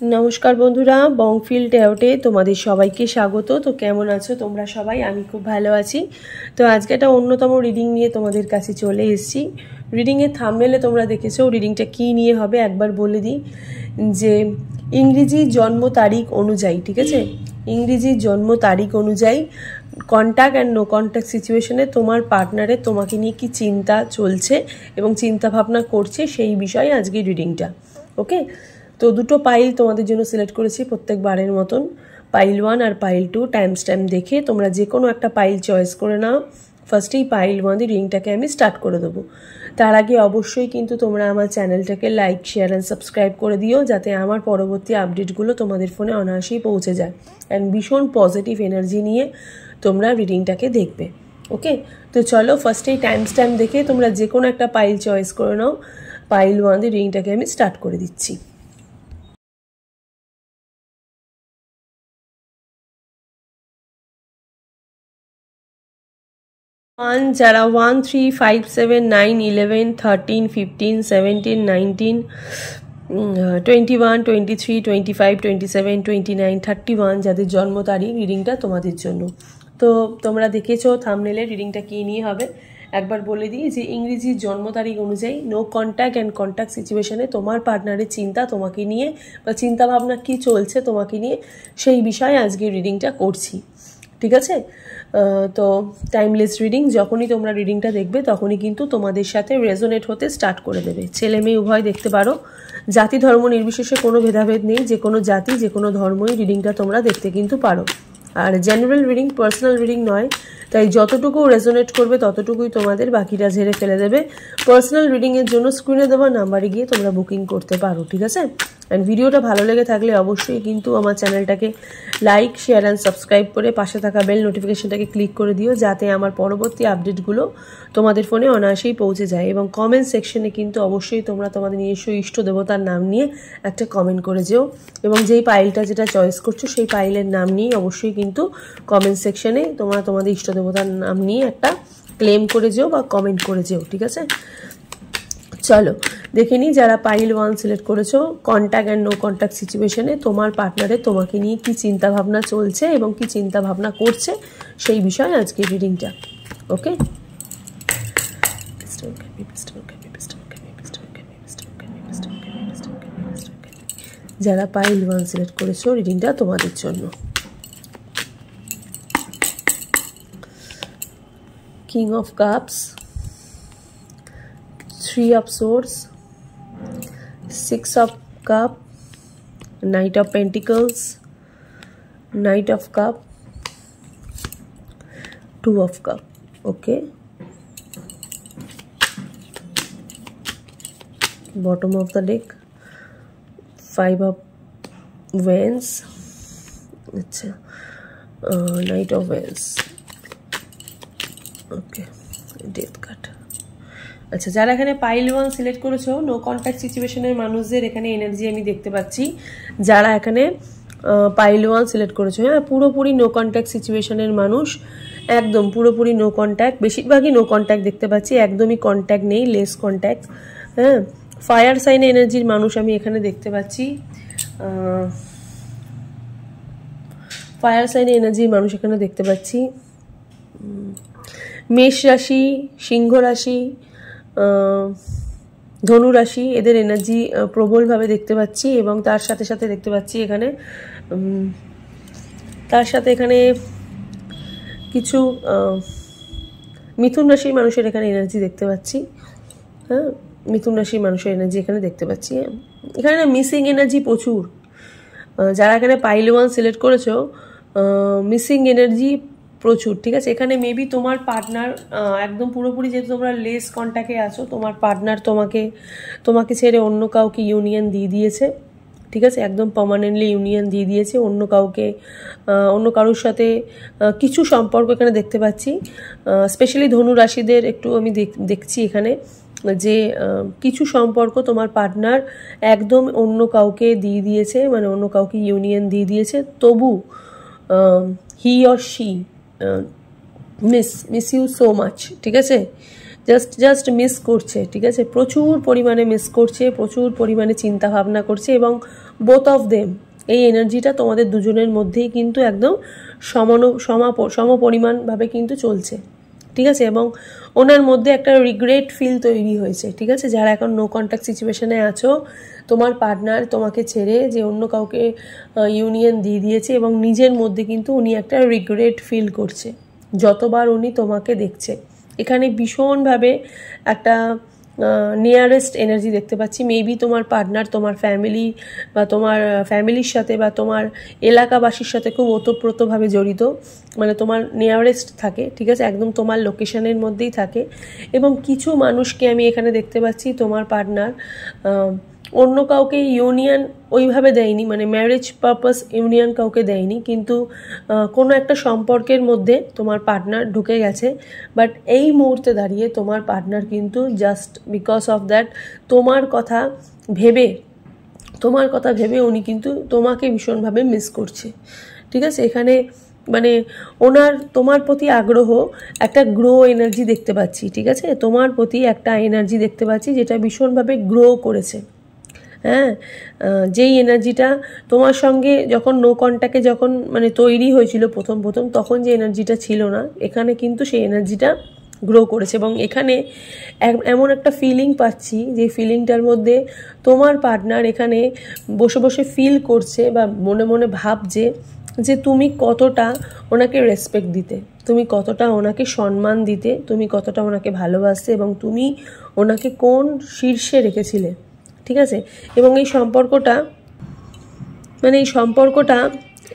नमस्कार बंधुरा बंगफिल टैरोटे तुम्हारे सबाइके स्वागत। तो केमन आछो तोमरा सबाई? आमी खूब भालो आछि। तो आजके एक अन्यतम रिडिंग निये तोमादेर काछे चले एसेछि। रिडिंगेर थाम्बनेले तोमरा देखेछो रिडिंगटा कि निये होबे एकबार बोले दिई जे इंग्रेजी जन्म तारीख अनुयायी, ठीक आछे, इंग्रेजी जन्म तारीख अनुयायी कन्टैक्ट एंड नो कन्टैक्ट सिचुएशने तोमार पार्टनारे तोमाके निये कि चिंता चलछे एबं चिंता भावना करछे सेई विषये आजके रिडिंगटा। ओके, तो दुटो पाइल तुम्हारे जो सिलेक्ट करेছি प्रत्येकबारेर मतन पाइल 1 और पाइल 2 टाइम स्टैम्प देखे तोमरा जे कोनो एकटा पाइल चয়েস करे नाओ। फार्स्टेই पाइल 1 দিয়ে রিংটাকে আমি স্টার্ট করে দেব। তার আগে অবশ্যই কিন্তু তোমরা আমার চ্যানেলটাকে লাইক শেয়ার এন্ড সাবস্ক্রাইব করে দিও যাতে আমার পরবর্তী আপডেটগুলো তোমাদের ফোনে অনায়াসেই পৌঁছে যায় এন্ড ভীষণ পজিটিভ এনার্জি নিয়ে তোমরা রিডিংটাকে দেখবে। ওকে, তো চলো ফার্স্টেই টাইম স্ট্যাম্প দেখে তোমরা যে কোনো একটা পাইল চয়েস করে নাও। পাইল 1 দিয়ে রিংটাকে আমি স্টার্ট করে দিচ্ছি। যারা 1 3 5 7 9 11 13 15 17 19 21 23 25 27 29 31 যাদের জন্ম তারিখ রিডিংটা তোমাদের জন্য। তো তোমরা দেখেছো থাম্বনেলে রিডিংটা কি নিয়ে হবে। একবার বলে দিই যে ইংরেজি জন্ম তারিখ অনুযায়ী নো কন্ট্যাক্ট অ্যান্ড কন্ট্যাক্ট সিচুয়েশনে তোমার পার্টনারের চিন্তা তোমাকে নিয়ে বা চিন্তা ভাবনা কি চলছে তোমাকে নিয়ে সেই বিষয়ে আজকে রিডিংটা করছি, ঠিক আছে। তো টাইমলেস রিডিং, যখনই তোমরা রিডিংটা দেখবে তখনই কিন্তু তোমাদের সাথে রেজোনেট হতে স্টার্ট করে দেবে। ছেলে মেয়ে উভয় দেখতে পারো, জাতি ধর্ম নির্বিশেষে কোনো ভেদাভেদ নেই, যে কোনো জাতি যে কোনো ধর্মই রিডিংটা তোমরা দেখতে কিন্তু পারো। আর জেনারেল রিডিং, পার্সোনাল রিডিং নয়, তাই যতটুকু রেজোনেট করবে ততটুকুই তোমাদের, বাকিটা ঝেড়ে ফেলে দেবে। পার্সোনাল রিডিংয়ের জন্য স্ক্রিনে দেওয়া নাম্বারে গিয়ে তোমরা বুকিং করতে পারো, ঠিক আছে। অ্যান্ড ভিডিওটা ভালো লেগে থাকলে অবশ্যই কিন্তু আমার চ্যানেলটাকে লাইক শেয়ার অ্যান্ড সাবস্ক্রাইব করে পাশে থাকা বেল নোটিফিকেশনটাকে ক্লিক করে দিও যাতে আমার পরবর্তী আপডেটগুলো তোমাদের ফোনে অনায়াসেই পৌঁছে যায়। এবং কমেন্ট সেকশনে কিন্তু অবশ্যই তোমরা তোমাদের নিজস্ব ইষ্ট দেবতার নাম নিয়ে একটা কমেন্ট করে যেও এবং যেই পাইলটা যেটা চয়েস করছো সেই পাইলের নাম নিয়ে অবশ্যই কিন্তু কমেন্ট সেকশনে তোমরা তোমাদের ইষ্ট দেবতার নাম নিয়ে একটা ক্লেম করে যেও বা কমেন্ট করে যেও, ঠিক আছে। চলো দেখে নিই যারা পাইল 1 সিলেক্ট করেছো কন্ট্যাক্ট অ্যান্ড নো কন্ট্যাক্ট সিচুয়েশনে তোমার পার্টনারে তোমাকে নিয়ে কি চিন্তা ভাবনা চলছে এবং কি চিন্তা ভাবনা করছে সেই বিষয়ে আজকে রিডিংটা। ওকে, যারা পাইল 1 সিলেক্ট করেছো রিডিংটা তোমাদের জন্য। King of cups, 3 of swords, 6 of cup, knight of pentacles, knight of cup, 2 of cup. Okay, bottom of the deck, 5 of wands, अच्छा, knight of wands, okay, death card। আচ্ছা, যারা এখানে পাইল 1 সিলেক্ট করেছো no contact সিচুয়েশনের মানুষদের এখানে energy আমি দেখতে পাচ্ছি। যারা এখানে পাইল 1 সিলেক্ট করেছো, হ্যাঁ, পুরোপুরি নো কন্ট্যাক্ট সিচুয়েশনের মানুষ, একদম পুরোপুরি নো কন্ট্যাক্ট, বেশিরভাগই নো কন্ট্যাক্ট দেখতে পাচ্ছি, একদমই কন্ট্যাক্ট নেই, লেস কন্ট্যাক্ট। হ্যাঁ, ফায়ার সাইন এনার্জির মানুষ আমি এখানে দেখতে পাচ্ছি, ফায়ার সাইন এনার্জির মানুষ এখানে দেখতে পাচ্ছি। মেষ রাশি, সিংহ রাশি, ধনু রাশি, এদের এনার্জি প্রবলভাবে দেখতে পাচ্ছি এবং তার সাথে সাথে দেখতে পাচ্ছি এখানে তার সাথে এখানে কিছু মিথুন রাশির মানুষের এখানে এনার্জি দেখতে পাচ্ছি। হ্যাঁ, মিথুন রাশির মানুষের এনার্জি এখানে দেখতে পাচ্ছি। এখানে না মিসিং এনার্জি প্রচুর। যারা এখানে পাইল 1 সিলেক্ট করেছো মিসিং এনার্জি প্রচুর, ঠিক আছে। এখানে মেবি তোমার পার্টনার একদম পুরোপুরি, যেহেতু তোমরা লেস কন্ট্যাক্টে আছো, তোমার পার্টনার তোমাকে ছেড়ে অন্য কাউকে ইউনিয়ন দিয়ে দিয়েছে, ঠিক আছে, একদম পার্মানেন্টলি ইউনিয়ন দিয়ে দিয়েছে অন্য কাউকে, অন্য কারোর সাথে কিছু সম্পর্ক এখানে দেখতে পাচ্ছি। স্পেশালি ধনু রাশিদের একটু আমি দেখছি এখানে যে কিছু সম্পর্ক তোমার পার্টনার একদম অন্য কাউকে দিয়ে দিয়েছে, মানে অন্য কাউকে ইউনিয়ন দিয়ে দিয়েছে, তবু he or she miss you so much, ঠিক আছে। জাস্ট মিস করছে, ঠিক আছে, প্রচুর পরিমাণে মিস করছে, প্রচুর পরিমাণে চিন্তা ভাবনা করছে এবং বোথ অফ দেম, এই এনার্জিটা তোমাদের দুজনের মধ্যেই কিন্তু একদম সমপরিমাণভাবে কিন্তু চলছে, ঠিক আছে। এবং ওনার মধ্যে একটা রিগ্রেট ফিল তৈরি হয়েছে, ঠিক আছে। যারা এখন নো কন্ট্যাক্ট সিচুয়েশনে আছো, তোমার পার্টনার তোমাকে ছেড়ে যে অন্য কাউকে ইউনিয়ন দিয়ে দিয়েছে এবং নিজের মধ্যে কিন্তু উনি একটা রিগ্রেট ফিল করছে যতবার উনি তোমাকে দেখছে। এখানে ভীষণভাবে একটা নিয়ারেস্ট এনার্জি দেখতে পাচ্ছি। মেবি তোমার পার্টনার তোমার ফ্যামিলি বা তোমার ফ্যামিলির সাথে বা তোমার এলাকাবাসীর সাথে খুব ওতপ্রোতভাবে জড়িত, মানে তোমার নিয়ারেস্ট থাকে, ঠিক আছে, একদম তোমার লোকেশনের মধ্যেই থাকে। এবং কিছু মানুষকে আমি এখানে দেখতে পাচ্ছি তোমার পার্টনার অন্য কাউকে ইউনিয়ন ওইভাবে দেয়নি, মানে ম্যারেজ পারপাস ইউনিয়ন কাউকে দেয়নি, কিন্তু কোনো একটা সম্পর্কের মধ্যে তোমার পার্টনার ঢুকে গেছে। বাট এই মুহূর্তে দাঁড়িয়ে তোমার পার্টনার কিন্তু জাস্ট বিকজ অফ দ্যাট তোমার কথা ভেবে উনি কিন্তু তোমাকে ভীষণভাবে মিস করছে, ঠিক আছে। এখানে মানে ওনার তোমার প্রতি আগ্রহ, একটা গ্রো এনার্জি দেখতে পাচ্ছি, ঠিক আছে। তোমার প্রতি একটা এনার্জি দেখতে পাচ্ছি যেটা ভীষণভাবে গ্রো করেছে। হ্যাঁ, যেই এনার্জিটা তোমার সঙ্গে যখন নো কন্ট্যাক্টে যখন মানে তৈরি হয়েছিল প্রথম তখন যে এনার্জিটা ছিল না, এখানে কিন্তু সেই এনার্জিটা গ্রো করেছে। এবং এখানে এমন একটা ফিলিং পাচ্ছি যে ফিলিংটার মধ্যে তোমার পার্টনার এখানে বসে বসে ফিল করছে বা মনে মনে ভাবছে যে তুমি কতটা ওনাকে রেসপেক্ট দিতে, তুমি কতটা ওনাকে সম্মান দিতে, তুমি কতটা ওনাকে ভালোবাসতে এবং তুমি ওনাকে কোন শীর্ষে রেখেছিলে, ঠিক আছে। এবং এই সম্পর্কটা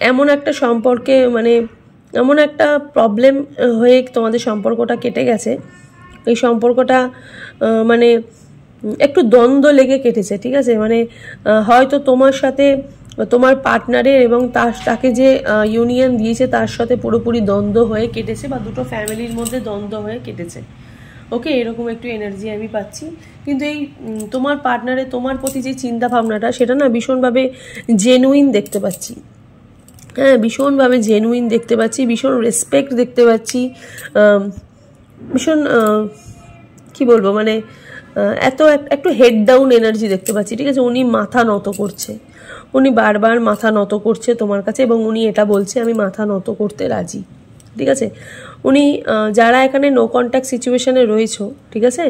এমন একটা সম্পর্কে মানে এমন একটা প্রবলেম হয়ে তোমাদের সম্পর্কটা কেটে গেছে। এই সম্পর্কটা মানে একটু দ্বন্দ্ব লেগে কেটেছে, ঠিক আছে। মানে হয়তো তোমার সাথে তোমার পার্টনারের এবং তাকে যে ইউনিয়ন দিয়েছে তার সাথে পুরোপুরি দ্বন্দ্ব হয়ে কেটেছে বা দুটো ফ্যামিলির মধ্যে দ্বন্দ্ব হয়ে কেটেছে। ওকে, এরকম একটু এনার্জি আমি পাচ্ছি। কিন্তু এই তোমার পার্টনারে তোমার প্রতি যে চিন্তা ভাবনাটা সেটা না ভীষণভাবে জেনুইন দেখতে পাচ্ছি। হ্যাঁ, ভীষণভাবে জেনুইন দেখতে পাচ্ছি, ভীষণ রেসপেক্ট দেখতে পাচ্ছি, ভীষণ কি বলবো মানে একটু হেড ডাউন এনার্জি দেখতে পাচ্ছি, ঠিক আছে। উনি মাথা নত করছে, উনি বারবার মাথা নত করছে তোমার কাছে এবং উনি এটা বলছে আমি মাথা নত করতে রাজি, ঠিক আছে। উনি যারা এখানে নো কন্ট্যাক্ট সিচুয়েশনে রয়েছো, ঠিক আছে,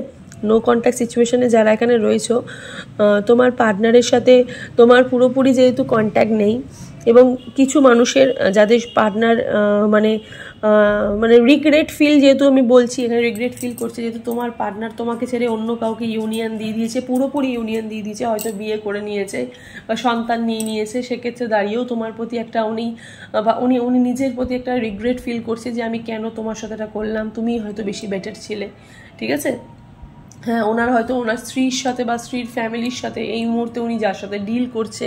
নো কন্ট্যাক্ট সিচুয়েশনে যারা এখানে রয়েছো, তোমার পার্টনারের সাথে তোমার পুরোপুরি যেহেতু কন্ট্যাক্ট নেই এবং কিছু মানুষের যাদের পার্টনার মানে রিগ্রেট ফিল, যেহেতু আমি বলছি এখানে রিগ্রেট ফিল করছে যেহেতু তোমার পার্টনার তোমাকে ছেড়ে অন্য কাউকে ইউনিয়ন দিয়ে দিয়েছে, পুরোপুরি ইউনিয়ন দিয়ে দিয়েছে, হয়তো বিয়ে করে নিয়েছে বা সন্তান নিয়ে নিয়েছে। সেক্ষেত্রে দাঁড়িয়েও তোমার প্রতি একটা উনি নিজের প্রতি একটা রিগ্রেট ফিল করছে যে আমি কেন তোমার সাথে এটা করলাম, তুমি হয়তো বেশি বেটার ছিলে, ঠিক আছে। হ্যাঁ, ওনার হয়তো ওনার স্ত্রীর সাথে বা স্ত্রীর ফ্যামিলির সাথে এই মুহূর্তে উনি যার সাথে ডিল করছে,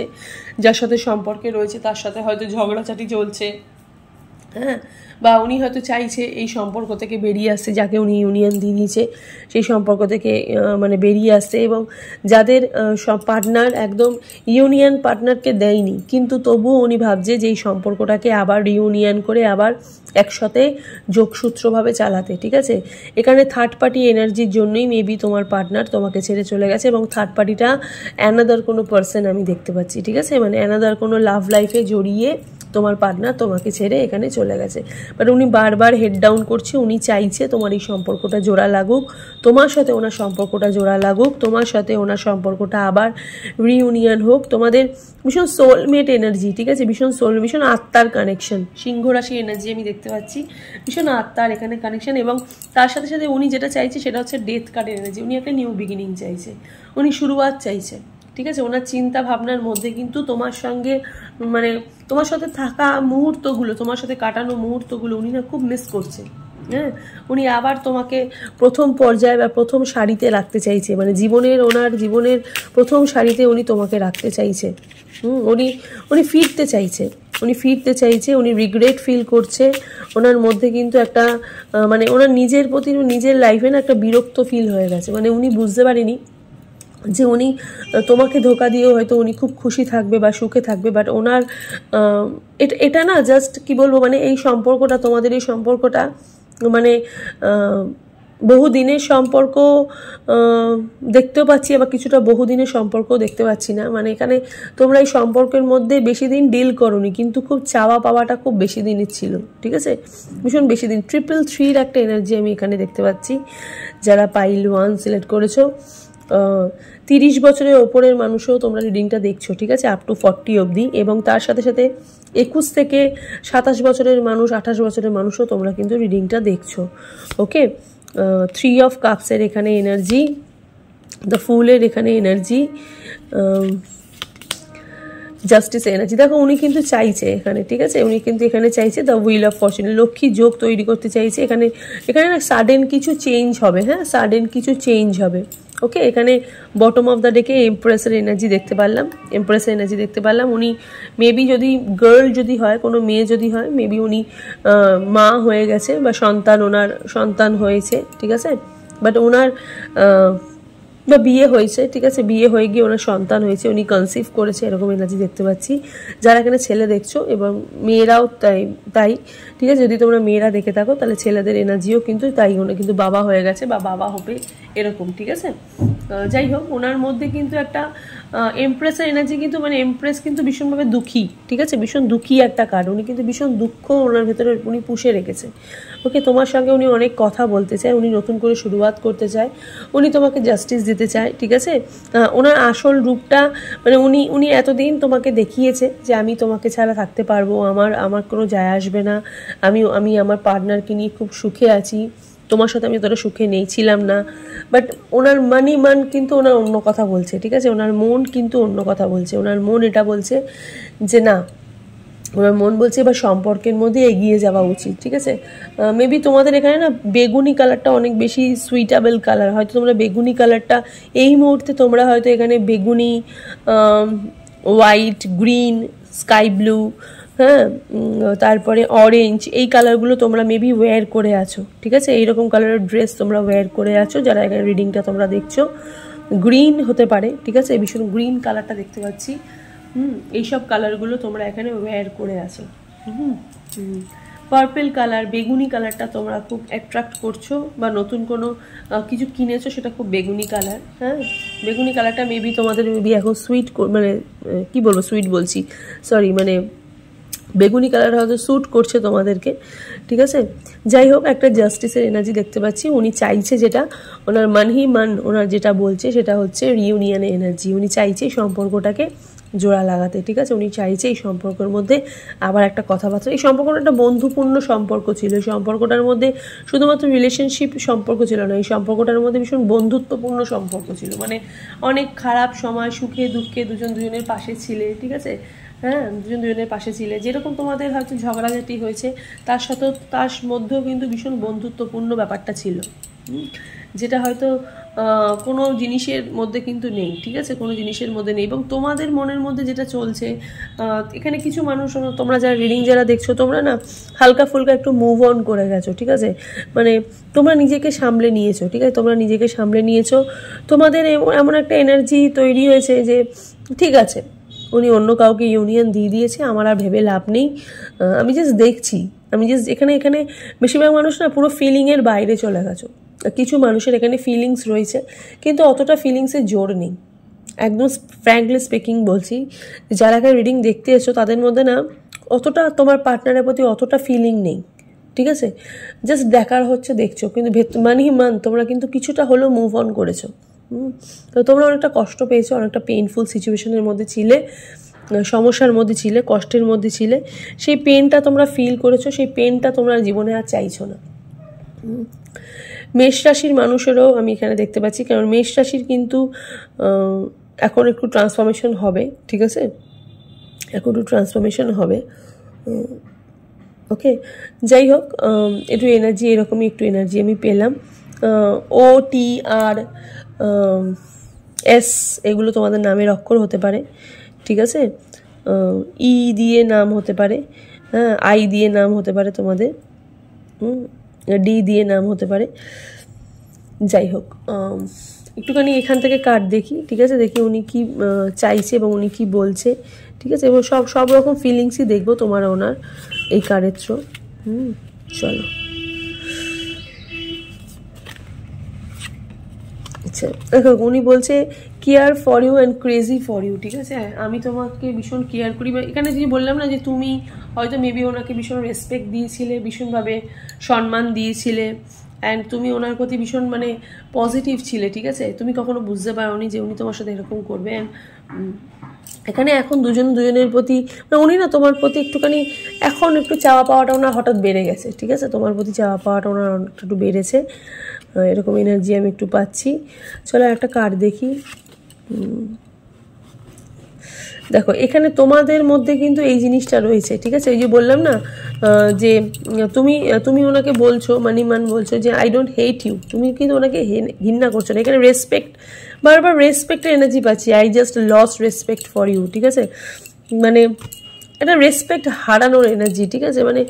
যার সাথে সম্পর্কে রয়েছে তার সাথে হয়তো ঝগড়াঝাটি চলছে। হ্যাঁ, বা উনি হয়তো চাইছে এই সম্পর্ক থেকে বেরিয়ে আসতে, যাকে উনি ইউনিয়ন দিয়ে দিয়েছে সেই সম্পর্ক থেকে মানে বেরিয়ে আসতে। এবং যাদের সব পার্টনার একদম ইউনিয়ন পার্টনারকে দেয়নি, কিন্তু তবুও উনি ভাবছে যে এই সম্পর্কটাকে আবার রিউনিয়ন করে আবার একসাথে যোগসূত্রভাবে চালাতে, ঠিক আছে। এখানে থার্ড পার্টি এনার্জির জন্যই মেবি তোমার পার্টনার তোমাকে ছেড়ে চলে গেছে এবং থার্ড পার্টিটা অ্যানাদার কোনো পার্সন আমি দেখতে পাচ্ছি, ঠিক আছে। মানে অ্যানাদার কোনো লাভ লাইফে জড়িয়ে তোমার পার্টনার তোমাকে ছেড়ে এখানে চলে গেছে। বাট উনি বারবার হেড ডাউন করছে, উনি চাইছে তোমার এই সম্পর্কটা জোড়া লাগুক, তোমার সাথে ওনার সম্পর্কটা জোড়া লাগুক, তোমার সাথে ওনার সম্পর্কটা আবার রিউনিয়ন হোক। তোমাদের ভীষণ সোলমেট এনার্জি, ঠিক আছে, ভীষণ আত্মার কানেকশন, সিংহ রাশি এনার্জি আমি দেখতে পাচ্ছি, ভীষণ আত্মার এখানে কানেকশন। এবং তার সাথে সাথে উনি যেটা চাইছে সেটা হচ্ছে ডেথ কার্ডের এনার্জি। উনি একটা নিউ বিগিনিং চাইছে, উনি শুরুয়াত চাইছে, ঠিক আছে। ওনার চিন্তা ভাবনার মধ্যে কিন্তু তোমার সঙ্গে মানে তোমার সাথে থাকা মুহূর্তগুলো, তোমার সাথে কাটানো মুহূর্তগুলো উনি না খুব মিস করছে। হ্যাঁ, উনি আবার তোমাকে প্রথম পর্যায়ে বা প্রথম সারিতে রাখতে চাইছে, মানে ওনার জীবনের প্রথম সারিতে উনি তোমাকে রাখতে চাইছে। উনি ফিরতে চাইছে, উনি রিগ্রেট ফিল করছে। ওনার মধ্যে কিন্তু একটা মানে ওনার নিজের প্রতি নিজের লাইফে না একটা বিরক্ত ফিল হয়ে গেছে। মানে উনি বুঝতে পারেনি যে উনি তোমাকে ধোকা দিয়েও হয়তো উনি খুব খুশি থাকবে বা সুখে থাকবে। বাট ওনার এটা না জাস্ট কি বলবো মানে এই সম্পর্কটা, তোমাদের এই সম্পর্কটা মানে বহুদিনের সম্পর্ক দেখতেও পাচ্ছি, আবার কিছুটা বহুদিনের সম্পর্ক দেখতে পাচ্ছি না। মানে এখানে তোমরা এই সম্পর্কের মধ্যে বেশি দিন ডিল করোনি, কিন্তু খুব চাওয়া পাওয়াটা খুব বেশি দিনের ছিল, ঠিক আছে, ভীষণ বেশি দিন। 333 একটা এনার্জি আমি এখানে দেখতে পাচ্ছি। যারা পাইল 1 সিলেক্ট করেছো, 30 বছরের ওপরের মানুষও তোমরা রিডিংটা দেখছো, ঠিক আছে, আপ টু 40 অবধি। এবং তার সাথে সাথে 21 থেকে 27 বছরের মানুষ, 28 বছরের মানুষও তোমরা কিন্তু রিডিংটা দেখছো। ওকে, 3 অফ কাপসের এখানে এনার্জি, দ্য ফুলের এখানে এনার্জি, জাস্টিস এনার্জি। দেখো উনি কিন্তু চাইছে এখানে, ঠিক আছে, উনি কিন্তু এখানে চাইছে the wheel of Fortune, Lakshmi যোগ তৈরি করতে চাইছে এখানে। এখানে না সাডেন কিছু চেঞ্জ হবে, হ্যাঁ, সাডেন কিছু চেঞ্জ হবে। ওকে, এখানে বটম অফ দ্য ডেকে এমপ্রেসের এনার্জি দেখতে পারলাম, এমপ্রেসের এনার্জি দেখতে পারলাম। উনি মেবি যদি গার্ল যদি হয়, কোনো মেয়ে যদি হয়, মেবি উনি মা হয়ে গেছে বা সন্তান, ওনার সন্তান হয়েছে, ঠিক আছে, বাট ওনার বা বিয়ে হয়েছে, ঠিক আছে, বিয়ে হয়ে গিয়ে ওনার সন্তান হয়েছে, উনি কনসিভ করেছে, এরকম এনার্জি দেখতে পাচ্ছি। যারা এখানে ছেলে দেখছো এবং মেয়েরাও তাই, ঠিক আছে, যদি তোমরা মেয়েরা দেখে থাকো তাহলে ছেলেদের এনার্জিও কিন্তু তাই, ওনা কিন্তু বাবা হয়ে গেছে বা বাবা হবে এরকম, ঠিক আছে। যাই হোক, ওনার মধ্যে কিন্তু একটা এমপ্রেসের এনার্জি, কিন্তু মানে এমপ্রেস কিন্তু ভীষণভাবে দুঃখী, ঠিক আছে, ভীষণ দুঃখী একটা কার্ড। উনি কিন্তু ভীষণ দুঃখ ওনার ভেতরে উনি পুষে রেখেছে। ওকে, তোমার সঙ্গে উনি অনেক কথা বলতে চায়, উনি নতুন করে শুরুয়াত করতে চায়, উনি তোমাকে জাস্টিস দিতে চায়, ঠিক আছে। ওনার আসল রূপটা মানে উনি এতদিন তোমাকে দেখিয়েছে যে আমি তোমাকে ছাড়া থাকতে পারবো, আমার কোনো যায় আসবে না, আমি আমার পার্টনারকে নিয়ে খুব সুখে আছি, তোমার সাথে আমি অতটা সুখে নেই, ছিলাম না। বাট ওনার মান কিন্তু ওনার অন্য কথা বলছে, ঠিক আছে, ওনার মন কিন্তু অন্য কথা বলছে। ওনার মন এটা বলছে যে না, ওনার মন বলছে এবার সম্পর্কের মধ্যে এগিয়ে যাওয়া উচিত, ঠিক আছে। মেবি তোমাদের এখানে না বেগুনি কালারটা অনেক বেশি সুইটেবল কালার, হয়তো তোমরা বেগুনি কালারটা এই মুহূর্তে তোমরা হয়তো এখানে বেগুনি, হোয়াইট, গ্রিন, স্কাই ব্লু, হ্যাঁ, তারপরে অরেঞ্জ, এই কালারগুলো তোমরা মেবি ওয়্যার করে আছো, ঠিক আছে, এইরকম কালারের ড্রেস তোমরা ওয়্যার করে আছো যারা এখানে রিডিংটা তোমরা দেখছো। গ্রিন হতে পারে, ঠিক আছে, ভীষণ গ্রিন কালারটা দেখতে পাচ্ছি। এইসব কালারগুলো তোমরা এখানে ওয়্যার করে আছো। পার্পেল কালার, বেগুনি কালারটা তোমরা খুব অ্যাট্রাক্ট করছো, বা নতুন কোনো কিছু কিনেছো সেটা খুব বেগুনি কালার, হ্যাঁ, বেগুনি কালারটা মেবি তোমাদের মেবি এখন সুইট, মানে কি বলবো, সুইট বলছি, সরি, মানে বেগুনি কালার হয়তো স্যুট করছে তোমাদেরকে, ঠিক আছে। যাই হোক, একটা জাস্টিসের এনার্জি দেখতে পাচ্ছি। উনি চাইছে যেটা, ওনার ওনার যেটা বলছে সেটা হচ্ছে রিউনিয়নের এনার্জি। উনি চাইছে সম্পর্কটাকে জোড়া লাগাতে, ঠিক আছে, উনি চাইছে এই সম্পর্কের মধ্যে আবার একটা কথাবার্তা। এই সম্পর্কটা একটা বন্ধুপূর্ণ সম্পর্ক ছিল, এই সম্পর্কটার মধ্যে শুধুমাত্র রিলেশনশিপ সম্পর্ক ছিল না, এই সম্পর্কটার মধ্যে ভীষণ বন্ধুত্বপূর্ণ সম্পর্ক ছিল। মানে অনেক খারাপ সময়, সুখে দুঃখে দুজনের পাশে ছিলে, ঠিক আছে, হ্যাঁ, দুজনের পাশে ছিলে। যেরকম তোমাদের হয়তো ঝগড়াঝাটি হয়েছে, তার মধ্যেও কিন্তু ভীষণ বন্ধুত্বপূর্ণ ব্যাপারটা ছিল, যেটা হয়তো কোনো জিনিসের মধ্যে কিন্তু নেই, ঠিক আছে, কোনো জিনিসের মধ্যে নেই। এবং তোমাদের মনের মধ্যে যেটা চলছে, এখানে কিছু মানুষ, তোমরা যারা রিডিং যারা দেখছো, তোমরা না হালকা ফুলকা একটু মুভ অন করে গেছো, ঠিক আছে, মানে তোমরা নিজেকে সামলে নিয়েছো, ঠিক আছে, তোমরা নিজেকে সামলে নিয়েছো। তোমাদের এমন একটা এনার্জি তৈরি হয়েছে যে ঠিক আছে, উনি অন্য কাউকে ইউনিয়ন দিয়ে দিয়েছে, আমার আর ভেবে লাভ নেই, আমি জাস্ট দেখছি, আমি জাস্ট এখানে বেশিরভাগ মানুষ না পুরো ফিলিংয়ের বাইরে চলে গেছো। কিছু মানুষের এখানে ফিলিংস রয়েছে, কিন্তু অতটা ফিলিংসের জোর নেই। একদম ফ্র্যাঙ্কলি স্পিকিং বলছি, যারা এখানে রিডিং দেখতে এসো তাদের মধ্যে না অতটা তোমার পার্টনারের প্রতি অতটা ফিলিং নেই, ঠিক আছে, জাস্ট দেখার হচ্ছে দেখছো, কিন্তু তোমরা কিন্তু কিছুটা হলেও মুভ অন করেছো। তো তোমরা অনেকটা কষ্ট পেয়েছো, অনেকটা পেইনফুল সিচুয়েশনের মধ্যে ছিলে, সমস্যার মধ্যে ছিলে, কষ্টের মধ্যে ছিলে, সেই পেনটা তোমরা ফিল করেছো, সেই পেনটা তোমরা জীবনে আর চাইছো না। মেষ রাশির মানুষেরও আমি এখানে দেখতে পাচ্ছি, কারণ মেষ রাশির কিন্তু এখন একটু ট্রান্সফরমেশন হবে, ঠিক আছে, এখন একটু ট্রান্সফরমেশন হবে। ওকে, যাই হোক, একটু এনার্জি, এরকমই একটু এনার্জি আমি পেলাম। OTR S এগুলো তোমাদের নামের অক্ষর হতে পারে, ঠিক আছে, E দিয়ে নাম হতে পারে, হ্যাঁ, I দিয়ে নাম হতে পারে তোমাদের, D দিয়ে নাম হতে পারে। যাই হোক, একটুখানি এখান থেকে কার্ড দেখি, ঠিক আছে, দেখি উনি কি চাইছে এবং উনি কি বলছে, ঠিক আছে, এবং সব রকম ফিলিংসই দেখবো তোমার ওনার এই কার্ডের থ্রু। চলো, আচ্ছা দেখো উনি বলছে care for you and crazy for you, ঠিক আছে। আমি তোমাকে ভীষণ কেয়ার করি, এখানে যে বললাম না যে তুমি হয়তো মেবি ওনাকে ভীষণ রেসপেক্ট দিয়েছিলে, ভীষণভাবে সম্মান দিয়েছিলে, অ্যান্ড তুমি ওনার প্রতি ভীষণ মানে পজিটিভ ছিলে, ঠিক আছে। তুমি কখনো বুঝতে পারোনি যে উনি তোমার সাথে এরকম করবে। অ্যান্ড এখানে এখন দুজনের প্রতি মানে উনি না তোমার প্রতি একটুখানি এখন একটু চাওয়া পাওয়াটা ওনার হঠাৎ বেড়ে গেছে, ঠিক আছে। তোমার প্রতি চাওয়া পাওয়াটা ওনার একটু বেড়েছে, এরকম এনার্জি আমি একটু পাচ্ছি। চলো একটা কার্ড দেখি। দেখো এখানে তোমাদের মধ্যে কিন্তু এই জিনিসটা রয়েছে, ঠিক আছে। এই যে বললাম না যে তুমি ওনাকে বলছো মানিমান বলছো যে আই ডোন্ট হেট ইউ, তুমি কিন্তু ওনাকে ঘৃণা করছো না। এখানে রেসপেক্ট, বারবার রেসপেক্টের এনার্জি পাচ্ছি। I just lost respect for you, ঠিক আছে। মানে এটা রেসপেক্ট হারানোর এনার্জি, ঠিক আছে। মানে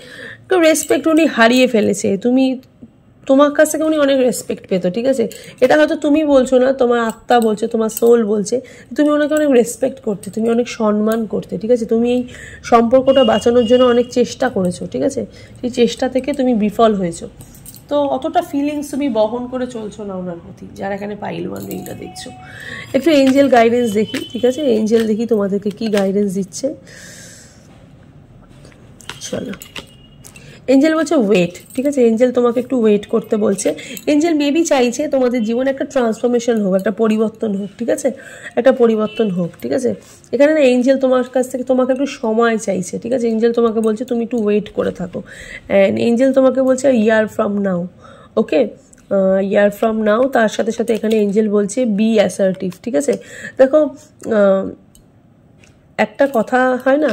রেসপেক্ট উনি হারিয়ে ফেলেছে, তোমার কাছ থেকে উনি অনেক রেসপেক্ট পেত, ঠিক আছে। এটা হয়তো তুমি বলছো না, তোমার আত্মা বলছে, তোমার সোল বলছে, তুমি ওনাকে অনেক রেসপেক্ট করতে, তুমি অনেক সম্মান করতে, ঠিক আছে। তুমি এই সম্পর্কটা বাঁচানোর জন্য অনেক চেষ্টা করেছো, ঠিক আছে। সেই চেষ্টা থেকে তুমি বিফল হয়েছো। তো অতটা ফিলিংস তুমি বহন করে চলছো না ওনার প্রতি, যারা এখানে পাইল ওয়ান রিংটা দেখছো। একটু এঞ্জেল গাইডেন্স দেখি, ঠিক আছে। এঞ্জেল দেখি তোমাদেরকে কি গাইডেন্স দিচ্ছে। চলো এঞ্জেল বলছে ওয়েট, ঠিক আছে। এঞ্জেল তোমাকে একটু ওয়েট করতে বলছে। এঞ্জেল মেবি চাইছে তোমাদের জীবনে একটা ট্রান্সফরমেশন হোক, একটা পরিবর্তন হোক, ঠিক আছে। একটা পরিবর্তন হোক, ঠিক আছে। এখানে না এঞ্জেল তোমার কাছ থেকে তোমাকে একটু সময় চাইছে, ঠিক আছে। এঞ্জেল তোমাকে বলছে তুমি একটু ওয়েট করে থাকো। অ্যান্ড এঞ্জেল তোমাকে বলছে ইয়ার from now, okay, year from now. তার সাথে সাথে এখানে এঞ্জেল বলছে বি অ্যাসার্টিভ, ঠিক আছে। দেখো একটা কথা হয় না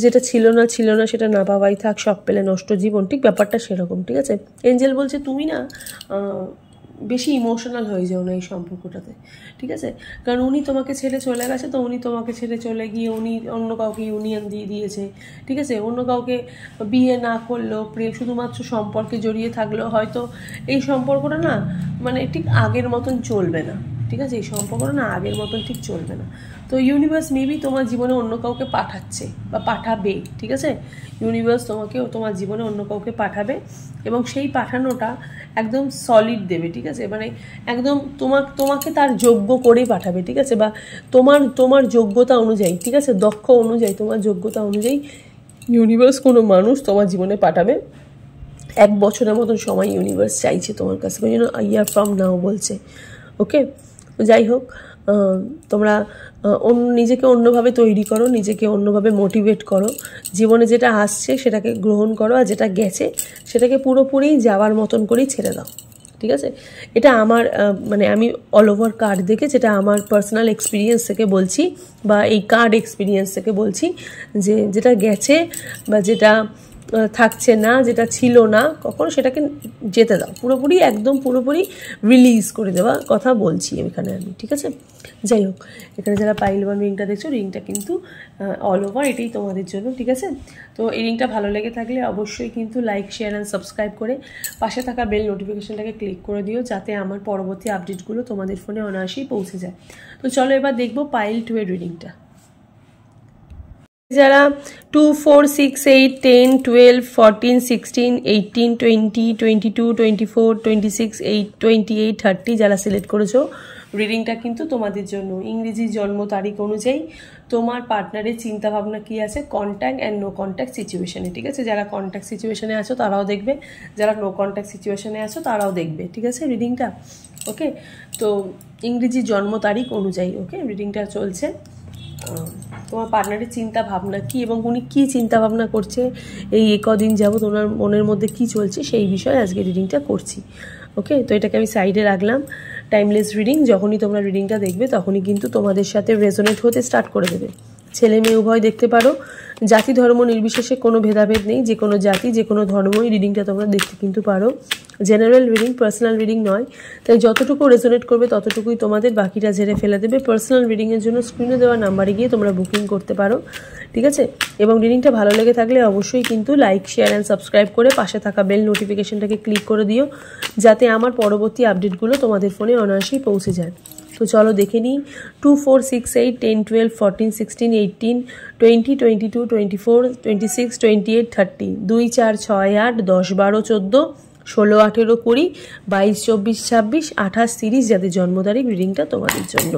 যেটা ছিল না সেটা না পাওয়াই থাক, সব পেলে নষ্ট জীবন, ঠিক ব্যাপারটা সেরকম, ঠিক আছে। এঞ্জেল বলছে তুমি না বেশি ইমোশনাল হয়ে যাও না এই সম্পর্কটাতে, ঠিক আছে। কারণ উনি তোমাকে ছেড়ে চলে গেছে, তো উনি তোমাকে ছেড়ে চলে গিয়ে উনি অন্য কাউকে ইউনিয়ন দিয়ে দিয়েছে, ঠিক আছে। অন্য কাউকে বিয়ে না করলেও, প্রেম শুধুমাত্র সম্পর্কে জড়িয়ে থাকলেও হয়তো এই সম্পর্কটা না মানে ঠিক আগের মতন চলবে না, ঠিক আছে। এই সম্পর্কটা না আগের মতন ঠিক চলবে না। তো ইউনিভার্স মেবি তোমার জীবনে অন্য কাউকে পাঠাচ্ছে বা পাঠাবে, ঠিক আছে। ইউনিভার্স তোমার জীবনে অন্য কাউকে পাঠাবে, এবং সেই পাঠানোটা একদম সলিড দেবে, ঠিক আছে। মানে একদম তোমাকে তার যোগ্য করেই পাঠাবে, ঠিক আছে। বা তোমার যোগ্যতা অনুযায়ী, ঠিক আছে, দক্ষ অনুযায়ী, তোমার যোগ্যতা অনুযায়ী ইউনিভার্স কোনো মানুষ তোমার জীবনে পাঠাবে। 1 বছরের মতন সময় ইউনিভার্স চাইছে তোমার কাছে, ওই জন্য ইয়ার ফ্রম নাও বলছে, ওকে। যাই হোক, তোমরা নিজেকে অন্যভাবে তৈরি করো, নিজেকে অন্যভাবে মোটিভেট করো। জীবনে যেটা আসছে সেটাকে গ্রহণ করো, আর যেটা গেছে সেটাকে পুরোপুরি যাওয়ার মতন করেই ছেড়ে দাও, ঠিক আছে। এটা আমার মানে আমি অল ওভার কার্ড দেখে যেটা আমার পার্সোনাল এক্সপিরিয়েন্স থেকে বলছি, বা এই কার্ড এক্সপিরিয়েন্স থেকে বলছি, যে যেটা গেছে বা যেটা থাকছে না, যেটা ছিল না কখনো, সেটাকে যেতে দাও, পুরোপুরি রিলিজ করে দেওয়া কথা বলছি এখানে আমি, ঠিক আছে। যাই হোক, এখানে যারা পাইল ওয়ান রিংটা দেখছো, রিংটা কিন্তু অল ওভার এটাই তোমাদের জন্য, ঠিক আছে। তো এই রিংটা ভালো লেগে থাকলে অবশ্যই কিন্তু লাইক, শেয়ার অ্যান্ড সাবস্ক্রাইব করে পাশে থাকা বেল নোটিফিকেশনটাকে ক্লিক করে দিও, যাতে আমার পরবর্তী আপডেটগুলো তোমাদের ফোনে অনায়াসেই পৌঁছে যায়। তো চলো এবার দেখবো পাইল 2 এর রিডিংটা। যারা 2, 4, 6, 8, 10, 12, 14, 16, 18, 20, 22, 24, 26, 28, 30 যারা সিলেক্ট করেছো, রিডিংটা কিন্তু তোমাদের জন্য। ইংরেজি জন্ম তারিখ অনুযায়ী তোমার পার্টনারের চিন্তাভাবনা কী আছে কন্ট্যাক্ট অ্যান্ড নো কন্ট্যাক্ট সিচুয়েশানে, ঠিক আছে। যারা কন্ট্যাক্ট সিচুয়েশানে আছো তারাও দেখবে, যারা নো কন্ট্যাক্ট সিচুয়েশানে আছো তারাও দেখবে, ঠিক আছে রিডিংটা, ওকে। তো ইংরেজি জন্ম তারিখ অনুযায়ী, ওকে, রিডিংটা চলছে। তোমার পার্টনারের চিন্তা ভাবনা কী, এবং উনি কী চিন্তা ভাবনা করছে এই কদিন যাবত, ওনার মনের মধ্যে কী চলছে সেই বিষয়ে আজকে রিডিংটা করছি, ওকে। তো এটাকে আমি সাইডে রাখলাম। টাইমলেস রিডিং, যখনই তোমরা রিডিংটা দেখবে তখনই কিন্তু তোমাদের সাথে রেজোনেট হতে স্টার্ট করে দেবে। ছেলে মেয়ে উভয় দেখতে পারো, জাতি ধর্ম নির্বিশেষে কোনো ভেদাভেদ নেই, যে কোনো জাতি যে কোনো ধর্মই রিডিংটা তোমরা দেখতে কিন্তু পারো। জেনারেল রিডিং, পার্সোনাল রিডিং নয়, তাই যতটুকু রেজোনেট করবে ততটুকুই তোমাদের, বাকিটা ঝেড়ে ফেলে দেবে। পার্সোনাল রিডিংয়ের জন্য স্ক্রিনে দেওয়া নাম্বারে গিয়ে তোমরা বুকিং করতে পারো, ঠিক আছে। এবং রিডিংটা ভালো লেগে থাকলে অবশ্যই কিন্তু লাইক, শেয়ার অ্যান্ড সাবস্ক্রাইব করে পাশে থাকা বেল নোটিফিকেশনটাকে ক্লিক করে দিও, যাতে আমার পরবর্তী আপডেটগুলো তোমাদের ফোনে অনায়াসেই পৌঁছে যায়। তো চলো দেখে নিই। 2, 4, 6, 8, 10, 12, 14, 16, 18, 20, 22, 24, 26, 28, 30, 2, 4, 6, 8, 10, 12, 14, 16, 18, 20, 22, 24, 26, 28, 30 যাদের জন্ম তারিখ রিডিংটা তোমাদের জন্য।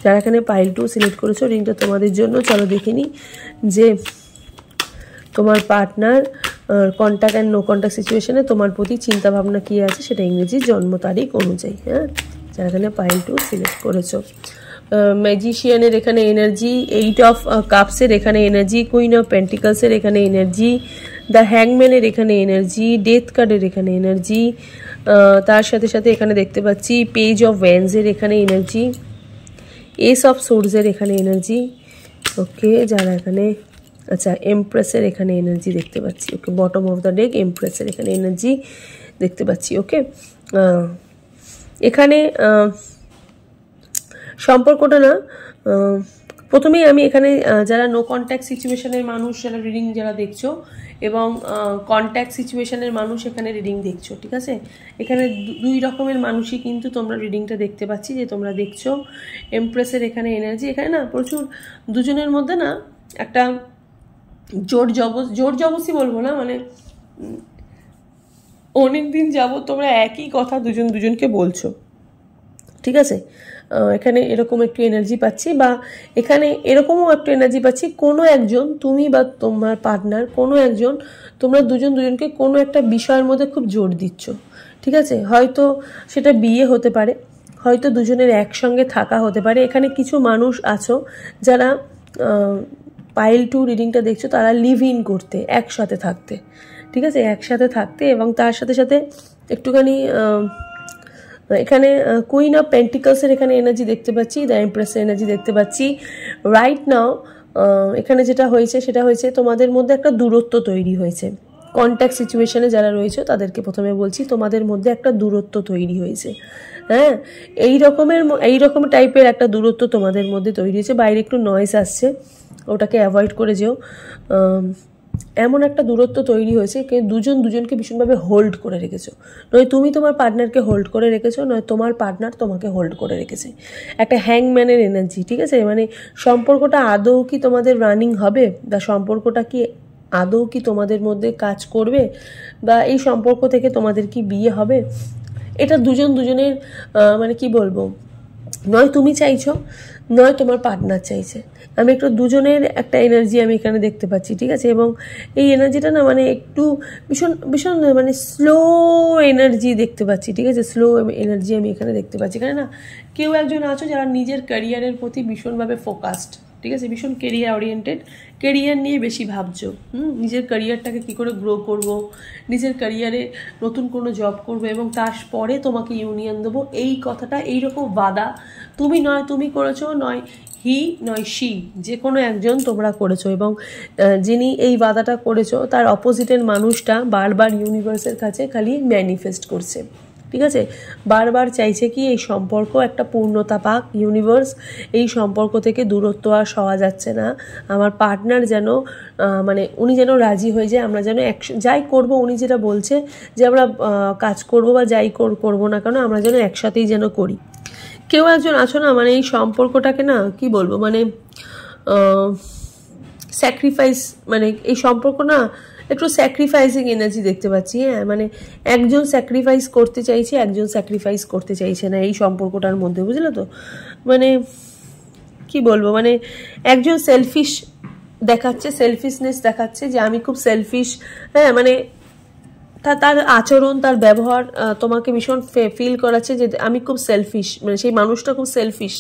যারা এখানে পাইল 2 সিলেক্ট করেছো রিডিংটা তোমাদের জন্য। চলো দেখে নিই যে তোমার partner contact and no contact সিচুয়েশনে তোমার প্রতি চিন্তা ভাবনা কী আছে সেটা ইংরেজি জন্ম তারিখ অনুযায়ী। হ্যাঁ, যারা এখানে পাইল 2 সিলেক্ট করেছো। ম্যাজিশিয়ানের এখানে এনার্জি, 8 অফ কাপসের এখানে এনার্জি, কুইন অফ পেন্টিকলসের এখানে এনার্জি, দ্য হ্যাংম্যানের এখানে এনার্জি, ডেথ কার্ডের এখানে এনার্জি, তার সাথে সাথে এখানে দেখতে পাচ্ছি পেজ অফ ওয়ান্ডসের এখানে এনার্জি, এস অফ সোর্ডসের এখানে এনার্জি। ওকে, যারা এখানে আচ্ছা এমপ্রেসের এখানে এনার্জি দেখতে পাচ্ছি। ওকে, বটম অফ দ্য ডেক এমপ্রেসের এখানে এনার্জি দেখতে পাচ্ছি। ওকে, এখানে সম্পর্কটা না, প্রথমেই আমি এখানে যারা নো কন্ট্যাক্ট সিচুয়েশনের মানুষ, যারা রিডিং যারা দেখছো এবং কন্ট্যাক্ট সিচুয়েশনের মানুষ এখানে রিডিং দেখছো, ঠিক আছে, এখানে দুই রকমের মানুষই কিন্তু তোমরা রিডিংটা দেখতে পাচ্ছি যে তোমরা দেখছো। এমপ্রেসের এখানে এনার্জি, এখানে না প্রচুর দুজনের মধ্যে না একটা জোর জবরদস্তি বলবো না, মানে অনেকদিন যাবত তোমরা একই কথা দুজন দুজনকে বলছো, ঠিক আছে। এখানে এরকম একটু এনার্জি পাচ্ছি, বা এখানে এরকমও একটু এনার্জি পাচ্ছি কোনো একজন, তুমি বা তোমার পার্টনার, কোনো একজন তোমরা দুজন দুজনকে কোনো একটা বিষয়ের মধ্যে খুব জোর দিচ্ছ, ঠিক আছে। হয়তো সেটা বিয়ে হতে পারে, হয়তো দুজনের একসঙ্গে থাকা হতে পারে। এখানে কিছু মানুষ আছো যারা পাইল 2 রিডিংটা দেখছো, তারা লিভ ইন করতে, একসাথে থাকতে, ঠিক আছে, একসাথে থাকতে, এবং তার সাথে সাথে একটুখানি এখানে কুইন অফ পেন্টিকলসের এখানে এনার্জি দেখতে পাচ্ছি, দ্য এমপ্রেসের এনার্জি দেখতে পাচ্ছি। রাইট নাও এখানে যেটা হয়েছে সেটা হয়েছে তোমাদের মধ্যে একটা দূরত্ব তৈরি হয়েছে। কন্ট্যাক্ট সিচুয়েশনে যারা রয়েছে তাদেরকে প্রথমে বলছি, তোমাদের মধ্যে একটা দূরত্ব তৈরি হয়েছে। হ্যাঁ, এই রকম টাইপের একটা দূরত্ব তোমাদের মধ্যে তৈরি হয়েছে। বাইরে একটু নয়েজ আসছে, ওটাকে অ্যাভয়েড করে যেও। এমন একটা দূরত্ব তৈরি হয়েছে যে দুজন দুজনকে ভীষণভাবে হোল্ড করে রেখেছো, নয় তুমি তোমার পার্টনারকে হোল্ড করে রেখেছো, নয় তোমার পার্টনার তোমাকে হোল্ড করে রেখেছে। একটা হ্যাংম্যানের এনার্জি, ঠিক আছে, মানে সম্পর্কটা আদৌ কি তোমাদের রানিং হবে, বা সম্পর্কটা কি আদৌ কি তোমাদের মধ্যে কাজ করবে, বা এই সম্পর্ক থেকে তোমাদের কি বিয়ে হবে, এটা দুজন দুজনের মানে কি বলবো, নয় তুমি চাইছো, নয় তোমার পার্টনার চাইছে। আমি একটু দুজনের একটা এনার্জি আমি এখানে দেখতে পাচ্ছি, ঠিক আছে। এবং এই এনার্জিটা না মানে একটু ভীষণ ভীষণ মানে স্লো এনার্জি দেখতে পাচ্ছি, ঠিক আছে, স্লো এনার্জি আমি এখানে দেখতে পাচ্ছি। এখানে না কেউ একজন আছো যারা নিজের ক্যারিয়ারের প্রতি ভীষণভাবে ফোকাসড, ঠিক আছে, ভীষণ কেরিয়ার ওরিয়েন্টেড, কেরিয়ার নিয়ে বেশি ভাবছো। নিজের ক্যারিয়ারটাকে কী করে গ্রো করব, নিজের ক্যারিয়ারে নতুন কোনো জব করব এবং তারপরে তোমাকে ইউনিয়ন দেবো, এই কথাটা, এইরকম বাদা তুমি নয় তুমি করেছো, নয় হি নয় শি, যে কোনো একজন তোমরা করেছো। এবং যিনি এই বাধাটা করেছো তার অপোজিটের মানুষটা বারবার ইউনিভার্সের কাছে খালি ম্যানিফেস্ট করছে, ঠিক আছে, বারবার চাইছে কি এই সম্পর্ক একটা পূর্ণতা পাক। ইউনিভার্স, এই সম্পর্ক থেকে দূরত্ব আর সওয়া যাচ্ছে না, আমার পার্টনার যেন মানে উনি যেন রাজি হয়ে যায়, আমরা যেন যাই করব, উনি যেটা বলছে যে আমরা কাজ করব বা যাই করবো না কেন আমরা যেন একসাথেই যেন করি। কেউ একজন আছো না মানে এই সম্পর্কটাকে না কি বলবো, মানে স্যাক্রিফাইস, মানে এই সম্পর্ক না একটু স্যাক্রিফাইসিং এনার্জি দেখতে পাচ্ছি। হ্যাঁ, মানে একজন স্যাক্রিফাইস করতে চাইছে, একজন স্যাক্রিফাইস করতে চাইছে না এই সম্পর্কটার মধ্যে, বুঝলে তো, মানে কি বলবো, মানে একজন সেলফিশ দেখাচ্ছে, সেলফিশনেস দেখাচ্ছে যে আমি খুব সেলফিশ। হ্যাঁ, মানে তার আচরণ, তার ব্যবহার তোমাকে ভীষণ ফিল করাচ্ছে যে আমি খুব সেলফিশ, মানে সেই মানুষটা খুব সেলফিশ,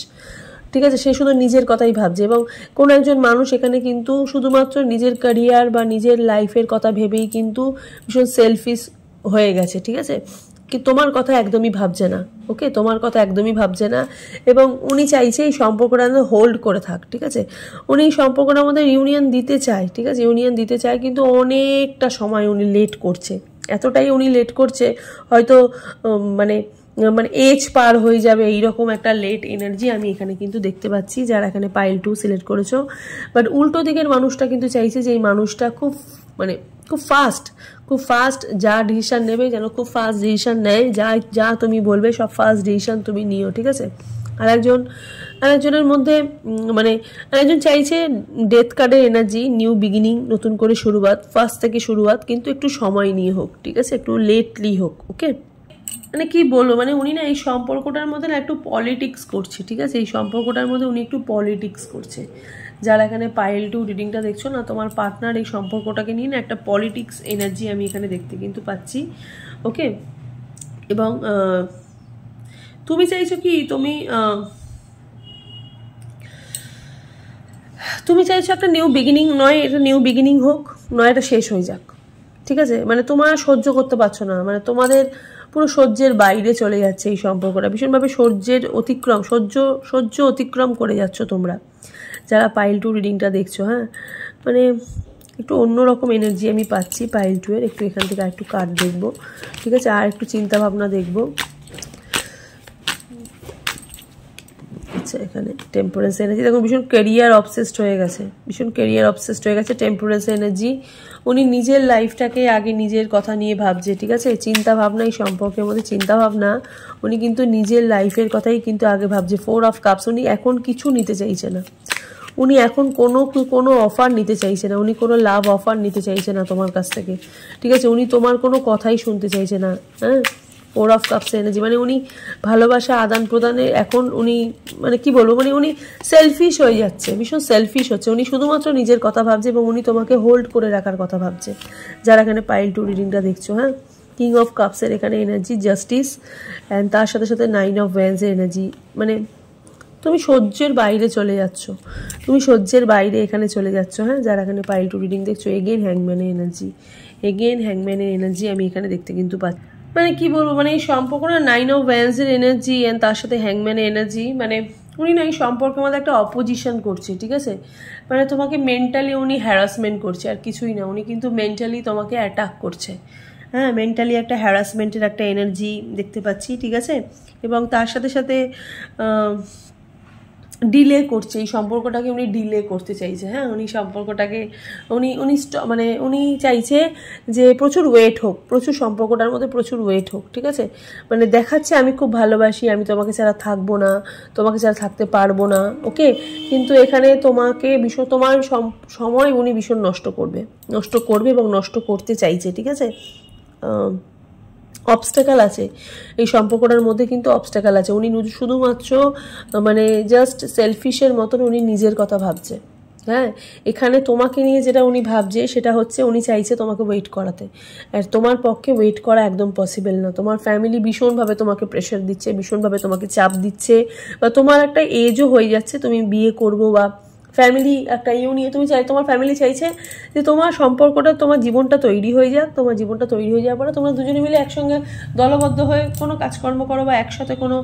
ঠিক আছে, সে শুধু নিজের কথাই ভাবছে। এবং কোনো একজন মানুষ এখানে কিন্তু শুধুমাত্র নিজের ক্যারিয়ার বা নিজের লাইফের কথা ভেবেই কিন্তু ভীষণ সেলফিশ হয়ে গেছে, ঠিক আছে, কি তোমার কথা একদমই ভাবছে না। ওকে, তোমার কথা একদমই ভাবছে না, এবং উনি চাইছে এই সম্পর্কটা হোল্ড করে থাক, ঠিক আছে, উনি এই সম্পর্কটার মধ্যে ইউনিয়ন দিতে চায়, ঠিক আছে, ইউনিয়ন দিতে চায়, কিন্তু অনেকটা সময় উনি লেট করছে, এতটাই উনি লেট করছে হয়তো মানে এজ পার হয়ে যাবে, এইরকম একটা লেট এনার্জি আমি এখানে কিন্তু দেখতে পাচ্ছি যারা এখানে পাইল 2 সিলেক্ট করেছো। বাট উল্টো দিকের মানুষটা কিন্তু চাইছে যে এই মানুষটা খুব ফাস্ট যা ডিসিশন নেবে যেন খুব ফাস্ট ডিসিশন নেয়, যা তুমি বলবে সব ফাস্ট ডিসিশন তুমি নিও, ঠিক আছে। আর একজন আরেকজনের মধ্যে মানে আরেকজন চাইছে ডেথ কার্ডের এনার্জি, নিউ বিগিনিং, নতুন করে শুরুয়াত, ফার্স্ট থেকে শুরুয়াত, কিন্তু একটু সময় নিয়ে হোক, ঠিক আছে, একটু লেটলি হোক। ওকে, মানে কি বলবো, মানে উনি না এই সম্পর্কটার মধ্যে না একটু পলিটিক্স করছে, ঠিক আছে, এই সম্পর্কটার মধ্যে উনি একটু পলিটিক্স করছে। যারা এখানে পাইল 2 রিডিংটা দেখছো না, তোমার পার্টনার এই সম্পর্কটাকে নিয়ে না একটা পলিটিক্স এনার্জি আমি এখানে দেখতে কিন্তু পাচ্ছি। ওকে, এবং তুমি চাইছো কি, তুমি চাইছো একটা নিউ বিগিনিং, নয় এটা নিউ বিগিনিং হোক, নয় এটা শেষ হয়ে যাক, ঠিক আছে, মানে তোমার সহ্য করতে পারছো না, মানে তোমাদের পুরো সহ্যের বাইরে চলে যাচ্ছে এই সম্পর্কটা, ভীষণভাবে সহ্য অতিক্রম করে যাচ্ছ তোমরা যারা পাইল 2 রিডিংটা দেখছো। হ্যাঁ, মানে একটু অন্যরকম এনার্জি আমি পাচ্ছি পাইল 2 এর। একটু এখান থেকে আর একটু কার্ড দেখবো, ঠিক আছে, আর একটু চিন্তা ভাবনা দেখবো। আচ্ছা, এখানে টেম্পারেন্স এনার্জি দেখো, ভীষণ ক্যারিয়ার অবসেসড হয়ে গেছে, টেম্পারেন্স এনার্জি। উনি নিজের লাইফটাকে আগে নিজের কথা নিয়ে ভাবছে, ঠিক আছে, চিন্তা ভাবনা, এই সম্পর্কের মধ্যে চিন্তা ভাবনা, উনি কিন্তু নিজের লাইফের কথাই কিন্তু আগে ভাবছে। 4 অফ কাপস, উনি এখন কিছু নিতে চাইছে না, উনি এখন কোনো অফার নিতে চাইছে না, উনি কোনো লাভ অফার নিতে চাইছে না তোমার কাছ থেকে, ঠিক আছে, উনি তোমার কোনো কথাই শুনতে চাইছে না। হ্যাঁ, 4 অফ কাপস এনার্জি, মানে উনি ভালোবাসা আদান প্রদানে এখন উনি মানে কি বলবো, মানে উনি সেলফিশ হয়ে যাচ্ছে, ভীষণ সেলফিশ হচ্ছে, উনি শুধুমাত্র নিজের কথা ভাবছে এবং উনি তোমাকে হোল্ড করে রাখার কথা ভাবছে যারা এখানে পাইল 2 রিডিংটা দেখছো। হ্যাঁ, কিং অফ কাপসের এখানে এনার্জি, জাস্টিস, অ্যান্ড তার সাথে সাথে 9 অফ ওয়ান্ডসের এনার্জি। মানে তুমি সহ্যের বাইরে চলে যাচ্ছ, এখানে চলে যাচ্ছ। হ্যাঁ, যারা এখানে পাইল 2 রিডিং দেখছো, এগেন হ্যাংম্যানের এনার্জি আমি এখানে দেখতে কিন্তু পাচ্ছি। মানে কি বলবো, মানে এই সম্পর্ক না 9 অফ ওয়ান্ডসের এনার্জি অ্যান্ড তার সাথে হ্যাংম্যানের এনার্জি, মানে উনি না এই সম্পর্কের মধ্যে একটা অপোজিশন করছে, ঠিক আছে, মানে তোমাকে মেন্টালি উনি হ্যারাসমেন্ট করছে, আর কিছুই না, উনি কিন্তু মেন্টালি তোমাকে অ্যাটাক করছে। হ্যাঁ, মেন্টালি একটা হ্যারাসমেন্টের একটা এনার্জি দেখতে পাচ্ছি, ঠিক আছে, এবং তার সাথে সাথে ডিলে করছে এই সম্পর্কটাকে, উনি ডিলে করতে চাইছে। হ্যাঁ, উনি সম্পর্কটাকে উনি চাইছে যে প্রচুর ওয়েট হোক, প্রচুর সম্পর্কটার মধ্যে প্রচুর ওয়েট হোক, ঠিক আছে, মানে দেখাচ্ছে আমি খুব ভালোবাসি, আমি তোমাকে ছাড়া থাকবো না, তোমাকে ছাড়া থাকতে পারবো না। ওকে, কিন্তু এখানে তোমার সময় উনি ভীষণ নষ্ট করবে এবং নষ্ট করতে চাইছে, ঠিক আছে। অবস্ট্যাকল আছে এই সম্পর্কটার মধ্যে, কিন্তু অবস্ট্যাকল আছে, উনি শুধুমাত্র মানে জাস্ট সেলফিশের মতন উনি নিজের কথা ভাবছে। হ্যাঁ, এখানে তোমাকে নিয়ে যেটা উনি ভাবছে সেটা হচ্ছে উনি চাইছে তোমাকে ওয়েট করাতে, আর তোমার পক্ষে ওয়েট করা একদম পসিবল না। তোমার ফ্যামিলি ভীষণভাবে তোমাকে প্রেশার দিচ্ছে, ভীষণভাবে তোমাকে চাপ দিচ্ছে, বা তোমার একটা এজও হয়ে যাচ্ছে, তুমি বিয়ে করবো, বা ফ্যামিলি একটা নিয়ে তুমি তোমার ফ্যামিলি চাইছে যে তোমার সম্পর্কটা, তোমার জীবনটা তৈরি হয়ে যাক, তোমার জীবনটা তৈরি হয়ে যাওয়ার পরে তোমরা দুজনে মিলে একসঙ্গে দলবদ্ধ হয়ে কোনো কাজকর্ম করো, বা একসাথে কোনো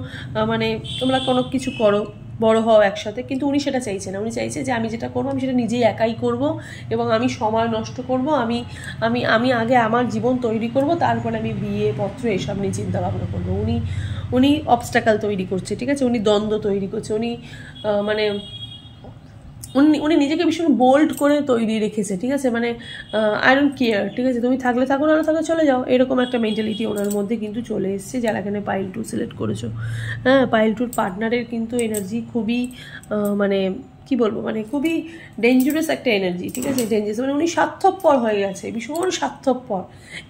মানে তোমরা কোনো কিছু করো, বড় হও একসাথে। কিন্তু উনি সেটা চাইছে না, উনি চাইছে যে আমি যেটা করবো আমি সেটা নিজেই একাই করব, এবং আমি সময় নষ্ট করব, আমি আগে আমার জীবন তৈরি করব, তারপরে আমি বিয়ে পত্র এসব নিয়ে চিন্তা ভাবনা করবো। উনি অবস্ট্যাকল তৈরি করছে, ঠিক আছে, উনি দ্বন্দ্ব তৈরি করছে, উনি মানে উনি নিজেকে ভীষণ বোল্ড করে তৈরি রেখেছে, ঠিক আছে, মানে আই ডোন্ট কেয়ার, ঠিক আছে, তুমি থাকলে থাকো, না থাকলে চলে যাও, এরকম একটা মেন্টালিটি ওনার মধ্যে কিন্তু চলে এসছে যারা এখানে পাইল 2 সিলেক্ট করেছো। হ্যাঁ, পাইল 2 পার্টনারের কিন্তু এনার্জি খুবই মানে কি বলবো, মানে খুবই ডেঞ্জারাস একটা এনার্জি, ঠিক আছে, ডেঞ্জারাস, মানে উনি স্বার্থপর হয়ে গেছে, ভীষণ স্বার্থপর,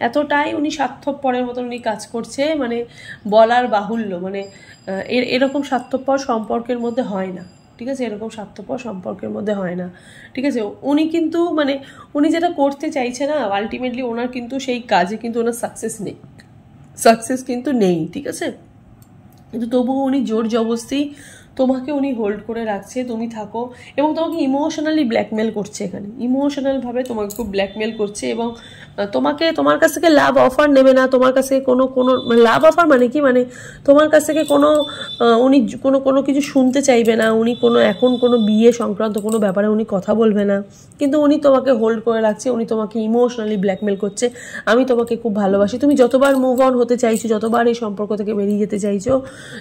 এতটাই উনি স্বার্থপরের মতন উনি কাজ করছে, মানে বলার বাহুল্য, মানে এরকম স্বার্থপর সম্পর্কের মধ্যে হয় না, ঠিক আছে, এরকম স্বার্থপর সম্পর্কের মধ্যে হয় না, ঠিক আছে। উনি কিন্তু মানে উনি যেটা করতে চাইছে না, আলটিমেটলি ওনার কিন্তু সেই কাজে কিন্তু ওনার সাকসেস কিন্তু নেই, ঠিক আছে, কিন্তু তবুও উনি জোর জবরদস্তি তোমাকে উনি হোল্ড করে রাখছে, তুমি থাকো, এবং তোমাকে ইমোশনালি ব্ল্যাকমেল করছে, এখানে ইমোশনালভাবে তোমাকে খুব ব্ল্যাকমেল করছে, এবং তোমার কাছ থেকে লাভ অফার নেবে না, তোমার কাছে কোনো লাভ অফার মানে কি, মানে তোমার কাছ থেকে উনি কোনো কিছু শুনতে চাইবে না, উনি এখন কোনো বিয়ে সংক্রান্ত কোনো ব্যাপারে উনি কথা বলবে না, কিন্তু উনি তোমাকে হোল্ড করে রাখছে, উনি তোমাকে ইমোশনালি ব্ল্যাকমেল করছে, আমি তোমাকে খুব ভালোবাসি, তুমি যতবার মুভ অন হতে চাইছো, যতবার এই সম্পর্ক থেকে বেরিয়ে যেতে চাইছো,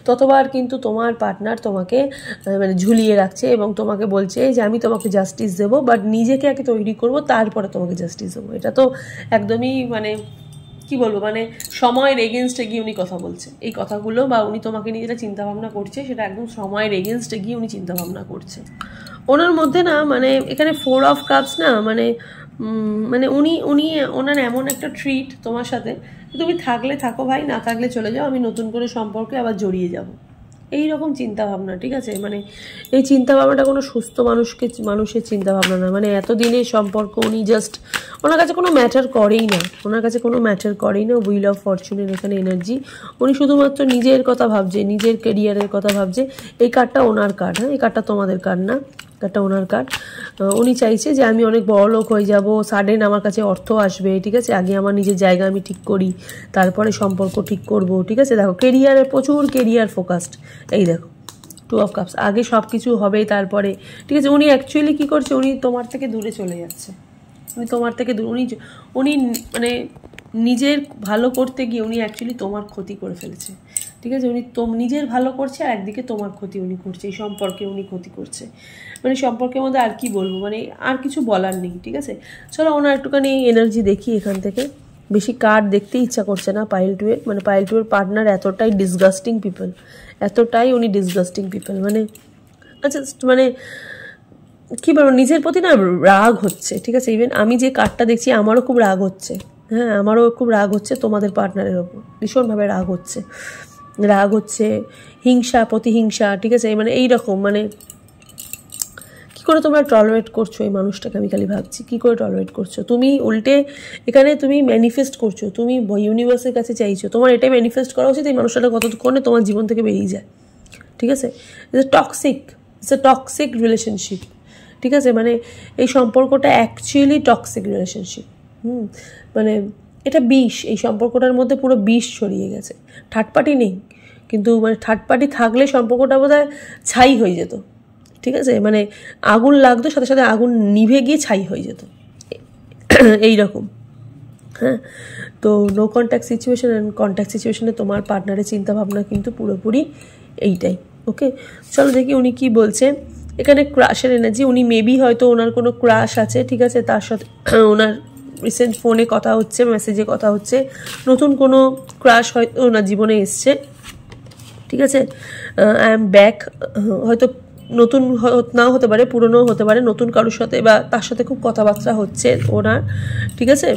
ততবার কিন্তু তোমার পার্টনার তোমাকে মানে ঝুলিয়ে রাখছে, এবং তোমাকে বলছে যে আমি তোমাকে জাস্টিস দেবো, বাট নিজেকে আগে তৈরি করবো, তারপরে তোমাকে জাস্টিস দেবো। এটা তো একদমই মানে কি বলবো, মানে সময়ের এগেনস্টে গিয়ে উনি কথা বলছে এই কথাগুলো, বা উনি তোমাকে নিয়ে যেটা চিন্তাভাবনা করছে সেটা একদম সময়ের এগেনস্টে গিয়ে উনি চিন্তাভাবনা করছে। ওনার মধ্যে না মানে এখানে 4 অফ কাপস না মানে মানে উনি উনি ওনার এমন একটা ট্রিট তোমার সাথে, তুমি থাকলে থাকো ভাই, না থাকলে চলে যাও, আমি নতুন করে সম্পর্কে আবার জড়িয়ে যাব, এই রকম চিন্তাভাবনা। ঠিক আছে, মানে এই চিন্তাভাবনাটা কোনো সুস্থ মানুষের চিন্তাভাবনা না। মানে এতদিনের সম্পর্ক উনি জাস্ট, ওনার কাছে কোনো ম্যাটার করেই না, ওনার কাছে কোনো ম্যাটার করেই না হুইল অফ ফরচুনের এখানে এনার্জি। উনি শুধুমাত্র নিজের কথা ভাবছে, নিজের কেরিয়ারের কথা ভাবছে। এই কার্ডটা ওনার কার্ড, হ্যাঁ, এই কার্ডটা তোমাদের কার্ড না, কার্ডটা ওনার কার্ড। উনি চাইছে যে আমি অনেক বড় লোক হয়ে যাব, সাডেন আমার কাছে অর্থ আসবে, ঠিক আছে, আগে আমার নিজের জায়গা আমি ঠিক করি, তারপরে সম্পর্ক ঠিক করব। ঠিক আছে, দেখো কেরিয়ারে প্রচুর কেরিয়ার ফোকাসড, এই দেখো 2 অফ কাপস, আগে সব কিছু হবে তারপরে। ঠিক আছে, উনি অ্যাকচুয়ালি কী করছে, উনি তোমার থেকে দূরে চলে যাচ্ছে, উনি তোমার থেকে উনি মানে নিজের ভালো করতে গিয়ে উনি অ্যাকচুয়ালি তোমার ক্ষতি করে ফেলেছে। ঠিক আছে, উনি নিজের ভালো করছে আর একদিকে তোমার ক্ষতি উনি করছে, এই সম্পর্কে উনি ক্ষতি করছে। মানে সম্পর্কের মধ্যে আর কি বলবো, মানে আর কিছু বলার নেই। ঠিক আছে, চলো ওনার একটুখানি এনার্জি দেখি এখান থেকে। বেশি কার্ড দেখতে ইচ্ছা করছে না পাইল 2 এর, মানে পাইল 2 এর পার্টনার এতটাই ডিসগাস্টিং পিপল, এতটাই উনি ডিসগাস্টিং পিপল, মানে আচ্ছা মানে কী বলবো, নিজের প্রতি না রাগ হচ্ছে। ঠিক আছে, ইভেন আমি যে কার্ডটা দেখছি আমারও খুব রাগ হচ্ছে, হ্যাঁ আমারও খুব রাগ হচ্ছে তোমাদের পার্টনারের ওপর, ভীষণভাবে রাগ হচ্ছে, হিংসা, প্রতিহিংসা। ঠিক আছে, মানে এইরকম, মানে কী করে তোমরা টলারেট করছো এই মানুষটাকে, আমি খালি ভাবছি কী করে টলারেট করছো। তুমি উল্টে এখানে তুমি ম্যানিফেস্ট করছো, তুমি ইউনিভার্সের কাছে চাইছো, তোমার এটাই ম্যানিফেস্ট করা উচিত এই মানুষটা কতক্ষণে তোমার জীবন থেকে বেরিয়ে যায়। ঠিক আছে, ইটস এ টক্সিক রিলেশনশিপ। ঠিক আছে, মানে এই সম্পর্কটা অ্যাকচুয়ালি টক্সিক রিলেশনশিপ। মানে এটা বিষ, এই সম্পর্কটার মধ্যে পুরো বিষ ছড়িয়ে গেছে। থার্ড পার্টি নেই, কিন্তু মানে থার্ড পার্টি থাকলে সম্পর্কটা বোধহয় ছাই হয়ে যেত। ঠিক আছে, মানে আগুন লাগতো, সাথে সাথে আগুন নিভে গিয়ে ছাই হয়ে যেত, এইরকম। হ্যাঁ, তো no contact situation and contact সিচুয়েশনে তোমার পার্টনারের চিন্তাভাবনা কিন্তু পুরোপুরি এইটাই। ওকে, চলো দেখি উনি কি বলছে। এখানে ক্রাশের এনার্জি, উনি মেবি হয়তো ওনার কোনো ক্রাশ আছে, ঠিক আছে, তার সাথে ওনার রিসেন্ট ফোনে কথা হচ্ছে, মেসেজে কথা হচ্ছে, নতুন কোনো ক্রাশ হয়তো ওনার জীবনে এসছে। ঠিক আছে, আই এম ব্যাক, হয়তো নতুন নাও হতে পারে, পুরনো হতে পারে, নতুন কারোর সাথে বা তার সাথে খুব কথাবার্তা হচ্ছে ওনার। ঠিক আছে,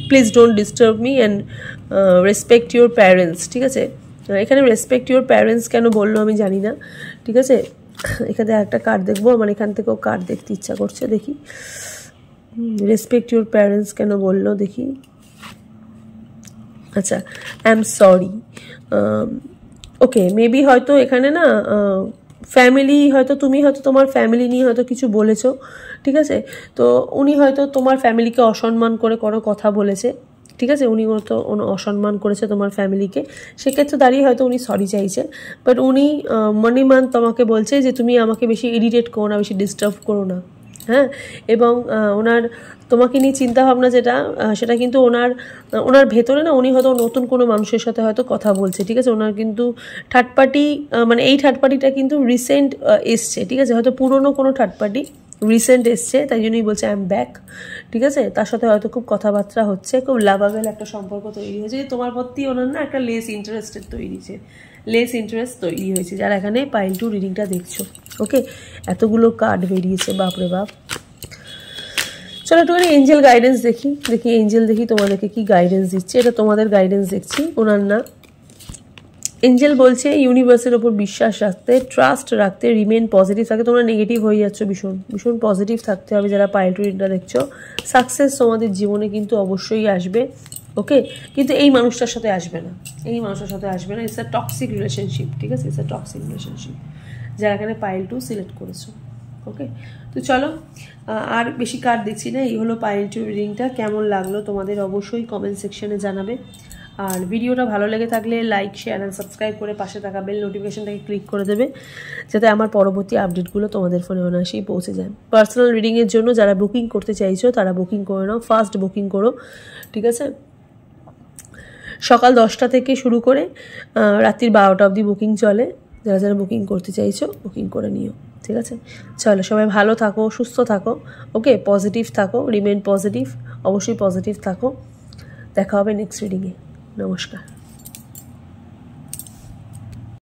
please don't disturb me and respect your parents. ঠিক আছে, এখানে রেসপেক্ট ইউর প্যারেন্টস কেন বললো আমি জানি না। ঠিক আছে, এখানে একটা কার্ড দেখবো, আমার এখান থেকেও কার্ড দেখতে ইচ্ছা করছে, দেখি রেসপেক্ট ইউর প্যারেন্টস কেন বললো দেখি। আচ্ছা, I am sorry, okay, maybe হয়তো এখানে না ফ্যামিলি, হয়তো তুমি হয়তো তোমার ফ্যামিলি নিয়ে হয়তো কিছু বলেছো। ঠিক আছে, তো উনি হয়তো তোমার ফ্যামিলিকে অসম্মান করে কোনো কথা বলেছে। ঠিক আছে, উনি হয়তো অসম্মান করেছে তোমার ফ্যামিলিকে, সেক্ষেত্রে দাঁড়িয়ে হয়তো উনি সরি চাইছে। বাট উনি মনে তোমাকে বলছে যে তুমি আমাকে বেশি ইরিটেট করো না, বেশি ডিস্টার্ব করো না। হ্যাঁ, এবং ওনার তোমাকে নিয়ে চিন্তাভাবনা যেটা, সেটা কিন্তু ওনার ভেতরে না, উনি হয়তো নতুন কোনো মানুষের সাথে হয়তো কথা বলছে। ঠিক আছে, ওনার কিন্তু থার্ড পার্টি, মানে এই থার্ড পার্টিটা কিন্তু রিসেন্ট এসছে। ঠিক আছে, হয়তো পুরনো কোনো থার্ড পার্টি রিসেন্ট এসছে, তাই জন্যই বলছে আই এম ব্যাক। ঠিক আছে, তার সাথে হয়তো খুব কথাবার্তা হচ্ছে, খুব লাভাবেল একটা সম্পর্ক তৈরি হয়েছে, তোমার প্রতি ওনার না একটা লেস ইন্টারেস্ট তৈরি হয়েছে, যারা এখানে পাইল 2 রিডিংটা দেখছো। ওকে, এতগুলো কার্ড বেরিয়েছে, বাপরে বাপ। চলো একটুখানি এঞ্জেল গাইডেন্স দেখি, এঞ্জেল দেখি তোমাদেরকে কি গাইডেন্স দিচ্ছে। এটা তোমাদের গাইডেন্স দেখছি, ওনার না। এঞ্জেল বলছে ইউনিভার্সের ওপর বিশ্বাস রাখতে, ট্রাস্ট রাখতে, রিমেন পজিটিভ থাকে। তোমরা নেগেটিভ হয়ে যাচ্ছ, ভীষণ পজিটিভ থাকতে হবে যারা পাইল 2 রিডিংটা দেখছো। সাকসেস তোমাদের জীবনে কিন্তু অবশ্যই আসবে। ওকে, কিন্তু এই মানুষটার সাথে আসবে না, ইটস আ টক্সিক রিলেশনশিপ। ঠিক আছে, ইটস আ টক্সিক রিলেশনশিপ, যারা এখানে পাইল 2 সিলেক্ট করেছো। ওকে, তো চলো আর বেশি কার্ড দেখছি না, এই হলো পাইল 2 রিডিংটা। কেমন লাগলো তোমাদের অবশ্যই কমেন্ট সেকশনে জানাবে। আর ভিডিওটা ভালো লেগে থাকলে লাইক, শেয়ার অ্যান্ড সাবস্ক্রাইব করে পাশে থাকা বেল নোটিফিকেশনটাকে ক্লিক করে দেবে, যাতে আমার পরবর্তী আপডেটগুলো তোমাদের ফোনে অনায়াসেই পৌঁছে যায়। পার্সোনাল রিডিংয়ের জন্য যারা বুকিং করতে চাইছো তারা বুকিং করে নাও, ফার্স্ট বুকিং করো। ঠিক আছে, সকাল 10টা থেকে শুরু করে রাত্রির 12টা অবধি বুকিং চলে। যারা বুকিং করতে চাইছো বুকিং করে নিও। ঠিক আছে, চলো সবাই ভালো থাকো, সুস্থ থাকো। ওকে, পজিটিভ থাকো, রিমেন পজিটিভ, অবশ্যই পজিটিভ থাকো। দেখা হবে নেক্সট রিডিংয়ে। নমস্কার।